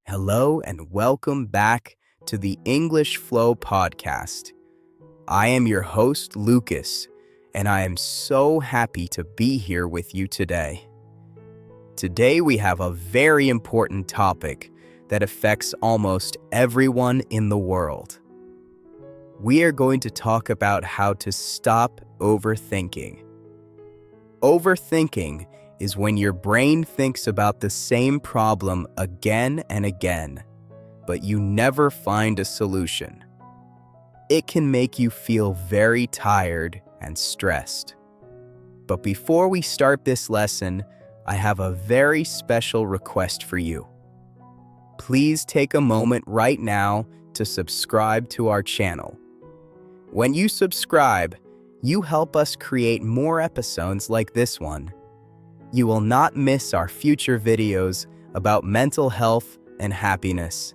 Hello and welcome back to the English Flow podcast. I am your host, Lucas, and I am so happy to be here with you today. Today we have a very important topic that affects almost everyone in the world. We are going to talk about how to stop overthinking. Overthinking is when your brain thinks about the same problem again and again, but you never find a solution. It can make you feel very tired and stressed. But before we start this lesson, I have a very special request for you. Please take a moment right now to subscribe to our channel. When you subscribe, you help us create more episodes like this one. You will not miss our future videos about mental health and happiness.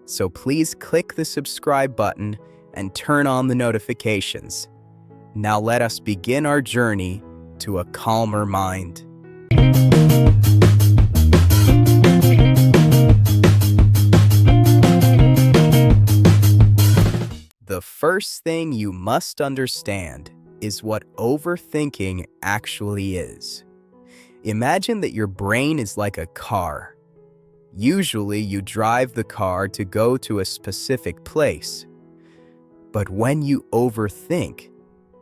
So please click the subscribe button and turn on the notifications. Now let us begin our journey to a calmer mind. The first thing you must understand is what overthinking actually is. Imagine that your brain is like a car. Usually, you drive the car to go to a specific place. But when you overthink,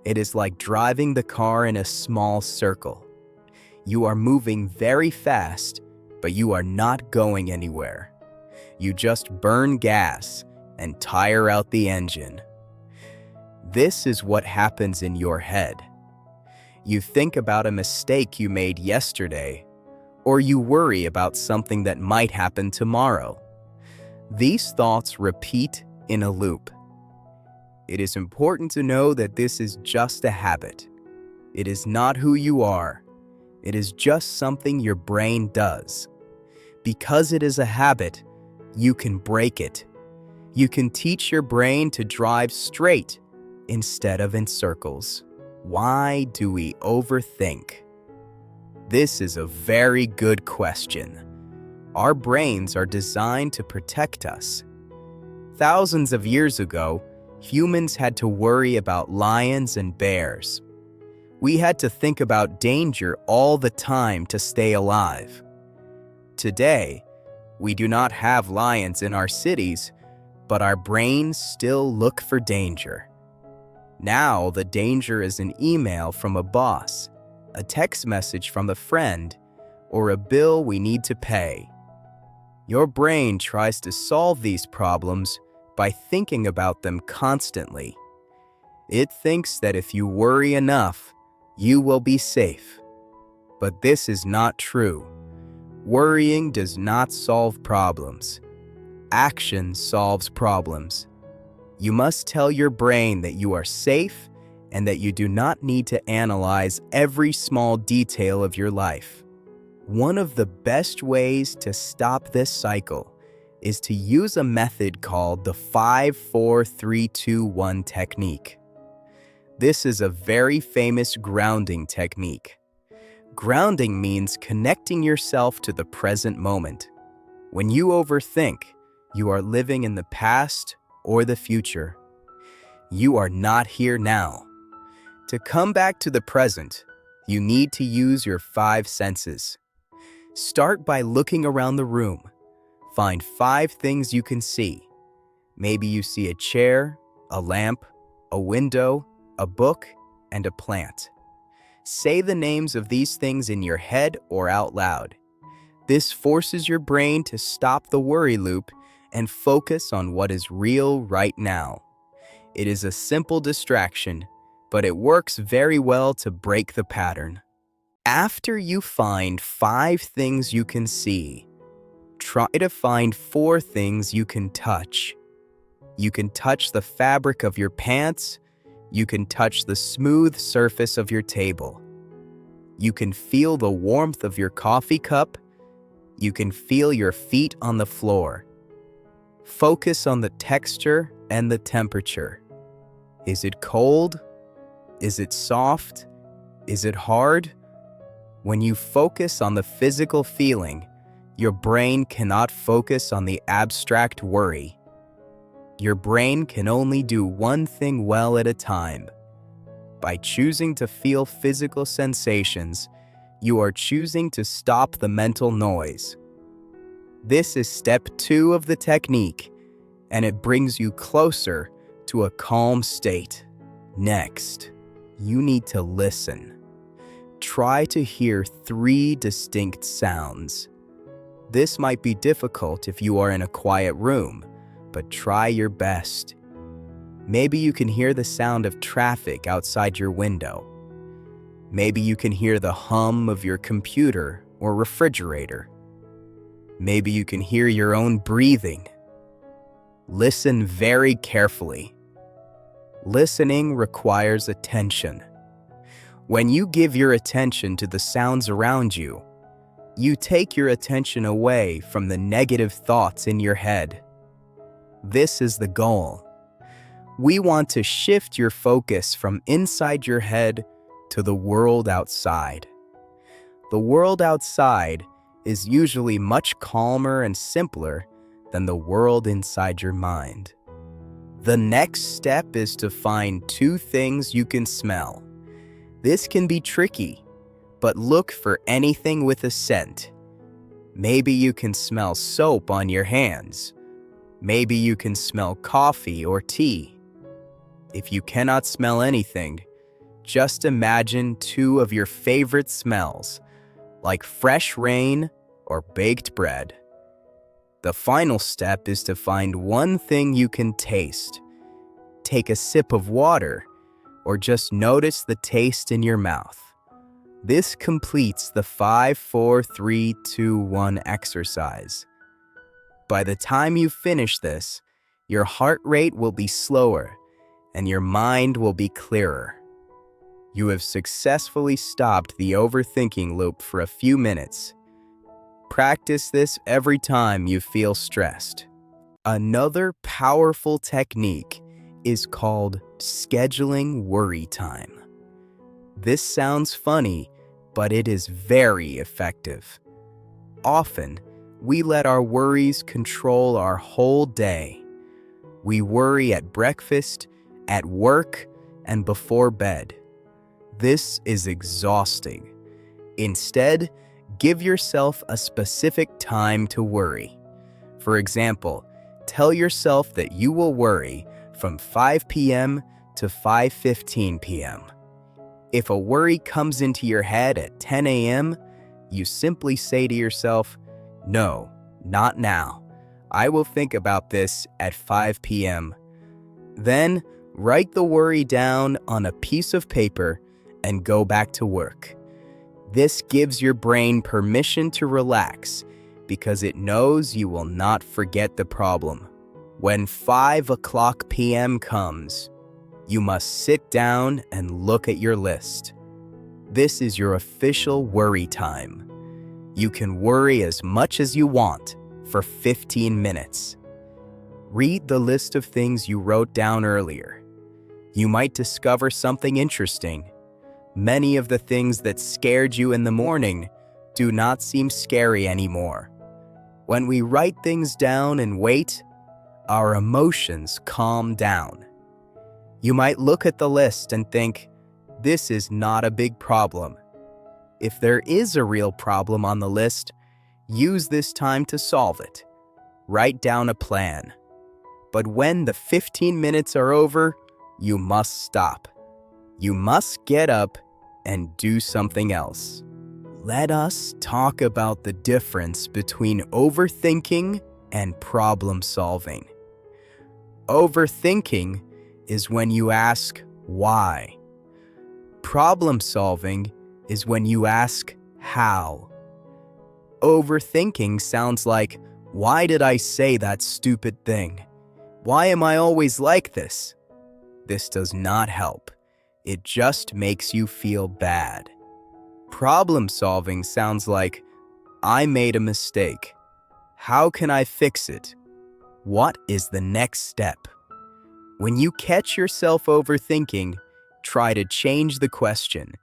it is like driving the car in a small circle. You are moving very fast, but you are not going anywhere. You just burn gas and tire out the engine. This is what happens in your head. You think about a mistake you made yesterday, or you worry about something that might happen tomorrow. These thoughts repeat in a loop. It is important to know that this is just a habit. It is not who you are. It is just something your brain does. Because it is a habit, you can break it. You can teach your brain to drive straight instead of in circles. Why do we overthink? This is a very good question. Our brains are designed to protect us. Thousands of years ago, humans had to worry about lions and bears. We had to think about danger all the time to stay alive. Today, we do not have lions in our cities, but our brains still look for danger. Now, the danger is an email from a boss, a text message from a friend, or a bill we need to pay. Your brain tries to solve these problems by thinking about them constantly. It thinks that if you worry enough, you will be safe. But this is not true. Worrying does not solve problems. Action solves problems. You must tell your brain that you are safe and that you do not need to analyze every small detail of your life. One of the best ways to stop this cycle is to use a method called the 5-4-3-2-1 technique. This is a very famous grounding technique. Grounding means connecting yourself to the present moment. When you overthink, you are living in the past or the future. You are not here now. To come back to the present, you need to use your 5 senses. Start by looking around the room. Find 5 things you can see. Maybe you see a chair, a lamp, a window, a book, and a plant. Say the names of these things in your head or out loud. This forces your brain to stop the worry loop and focus on what is real right now. It is a simple distraction, but it works very well to break the pattern. After you find 5 things you can see, try to find 4 things you can touch. You can touch the fabric of your pants. You can touch the smooth surface of your table. You can feel the warmth of your coffee cup. You can feel your feet on the floor. Focus on the texture and the temperature. Is it cold? Is it soft? Is it hard? When you focus on the physical feeling, Your brain cannot focus on the abstract worry. Your brain can only do one thing well at a time. By choosing to feel physical sensations, you are choosing to stop the mental noise. This is step 2 of the technique, and it brings you closer to a calm state. Next, you need to listen. Try to hear 3 distinct sounds. This might be difficult if you are in a quiet room, but try your best. Maybe you can hear the sound of traffic outside your window. Maybe you can hear the hum of your computer or refrigerator. Maybe you can hear your own breathing. Listen very carefully. Listening requires attention. When you give your attention to the sounds around you, you take your attention away from the negative thoughts in your head. This is the goal. We want to shift your focus from inside your head to the world outside. The world outside is usually much calmer and simpler than the world inside your mind. The next step is to find 2 things you can smell. This can be tricky, but look for anything with a scent. Maybe you can smell soap on your hands. Maybe you can smell coffee or tea. If you cannot smell anything, just imagine 2 of your favorite smells, like fresh rain or baked bread. The final step is to find 1 thing you can taste. Take a sip of water, or just notice the taste in your mouth. This completes the 5, 4, 3, 2, 1 exercise. By the time you finish this, your heart rate will be slower and your mind will be clearer. You have successfully stopped the overthinking loop for a few minutes. Practice this every time you feel stressed. Another powerful technique is called scheduling worry time. This sounds funny, but it is very effective. Often, we let our worries control our whole day. We worry at breakfast, at work, and before bed. This is exhausting. Instead, give yourself a specific time to worry. For example, tell yourself that you will worry from 5 p.m. to 5:15 p.m. If a worry comes into your head at 10 a.m., you simply say to yourself, "No, not now. I will think about this at 5 p.m." Then, write the worry down on a piece of paper and go back to work. This gives your brain permission to relax because it knows you will not forget the problem. When 5 o'clock p.m. comes, you must sit down and look at your list. This is your official worry time. You can worry as much as you want for 15 minutes. Read the list of things you wrote down earlier. You might discover something interesting. Many of the things that scared you in the morning do not seem scary anymore. When we write things down and wait, our emotions calm down. You might look at the list and think, "This is not a big problem." If there is a real problem on the list, use this time to solve it. Write down a plan. But when the 15 minutes are over, you must stop. You must get up and do something else. Let us talk about the difference between overthinking and problem solving. Overthinking is when you ask, why? Problem solving is when you ask, how? Overthinking sounds like, why did I say that stupid thing? Why am I always like this? This does not help. It just makes you feel bad. Problem solving sounds like, I made a mistake. How can I fix it? What is the next step? When you catch yourself overthinking, try to change the question.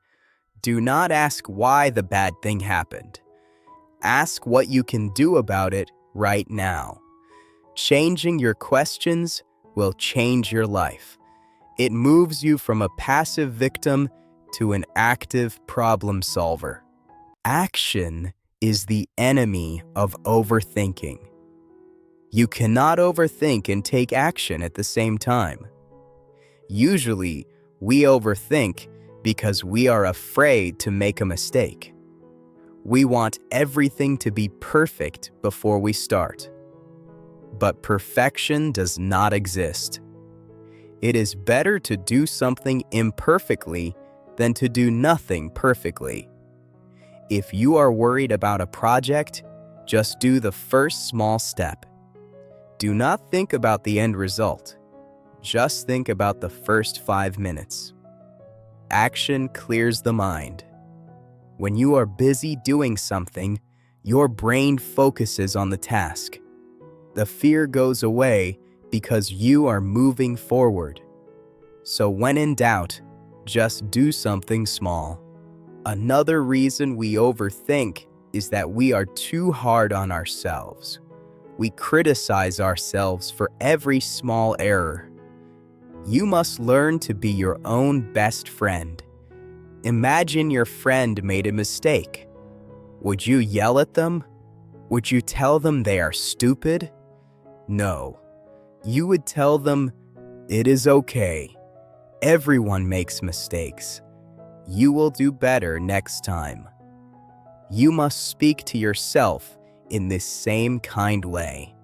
Do not ask why the bad thing happened. Ask what you can do about it right now. Changing your questions will change your life. It moves you from a passive victim to an active problem solver. Action is the enemy of overthinking. You cannot overthink and take action at the same time. Usually, we overthink because we are afraid to make a mistake. We want everything to be perfect before we start. But perfection does not exist. It is better to do something imperfectly than to do nothing perfectly. If you are worried about a project, just do the first small step. Do not think about the end result. Just think about the first 5 minutes. Action clears the mind. When you are busy doing something, your brain focuses on the task. The fear goes away because you are moving forward. So when in doubt, just do something small. Another reason we overthink is that we are too hard on ourselves. We criticize ourselves for every small error. You must learn to be your own best friend. Imagine your friend made a mistake. Would you yell at them? Would you tell them they are stupid? No. You would tell them, "It is okay. Everyone makes mistakes. You will do better next time." You must speak to yourself in this same kind way.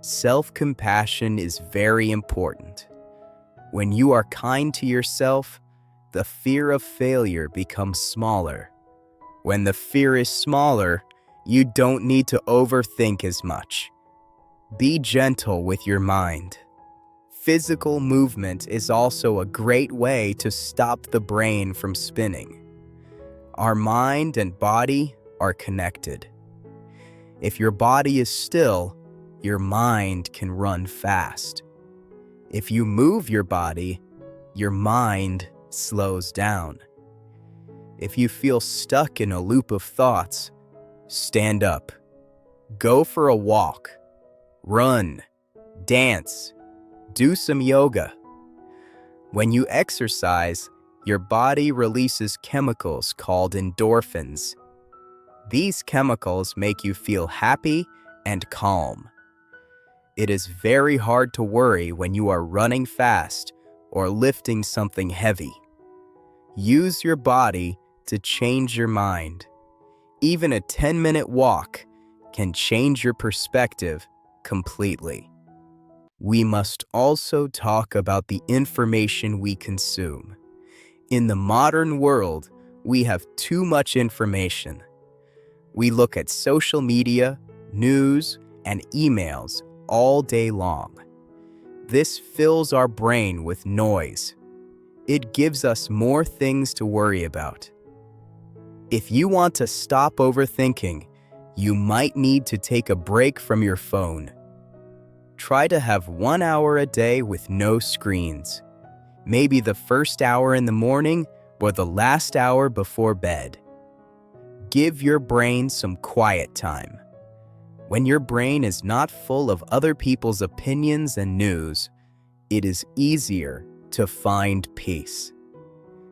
Self-compassion is very important. When you are kind to yourself, the fear of failure becomes smaller. When the fear is smaller, you don't need to overthink as much. Be gentle with your mind. Physical movement is also a great way to stop the brain from spinning. Our mind and body are connected. If your body is still, your mind can run fast. If you move your body, your mind slows down. If you feel stuck in a loop of thoughts, stand up. Go for a walk. Run. Dance. Do some yoga. When you exercise, your body releases chemicals called endorphins. These chemicals make you feel happy and calm. It is very hard to worry when you are running fast or lifting something heavy. Use your body to change your mind. Even a 10-minute walk can change your perspective completely. We must also talk about the information we consume. In the modern world, we have too much information. We look at social media, news, and emails all day long. This fills our brain with noise. It gives us more things to worry about. If you want to stop overthinking, you might need to take a break from your phone. Try to have 1 hour a day with no screens. Maybe the first hour in the morning or the last hour before bed. Give your brain some quiet time. When your brain is not full of other people's opinions and news, it is easier to find peace.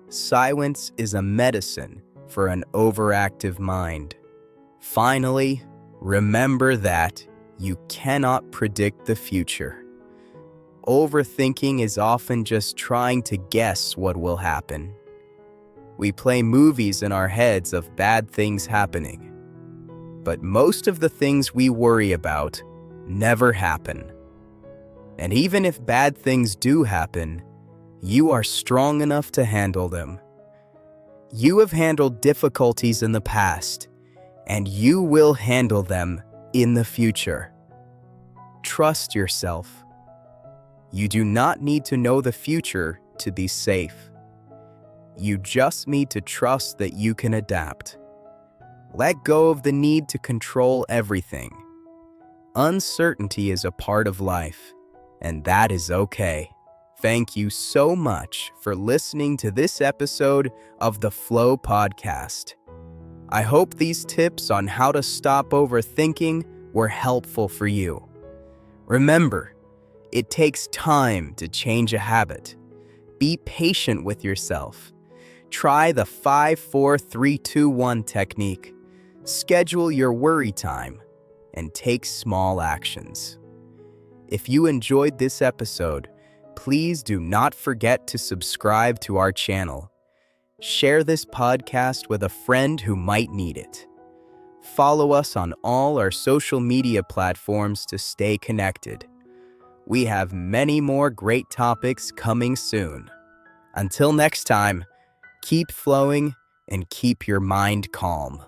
Silence is a medicine for an overactive mind. Finally, remember that you cannot predict the future. Overthinking is often just trying to guess what will happen. We play movies in our heads of bad things happening. But most of the things we worry about never happen. And even if bad things do happen, you are strong enough to handle them. You have handled difficulties in the past, and you will handle them in the future. Trust yourself. You do not need to know the future to be safe. You just need to trust that you can adapt. Let go of the need to control everything. Uncertainty is a part of life, and that is okay. Thank you so much for listening to this episode of the Flow Podcast. I hope these tips on how to stop overthinking were helpful for you. Remember, it takes time to change a habit. Be patient with yourself. Try the 5-4-3-2-1 technique. Schedule your worry time and take small actions. If you enjoyed this episode, please do not forget to subscribe to our channel. Share this podcast with a friend who might need it. Follow us on all our social media platforms to stay connected. We have many more great topics coming soon. Until next time, keep flowing and keep your mind calm.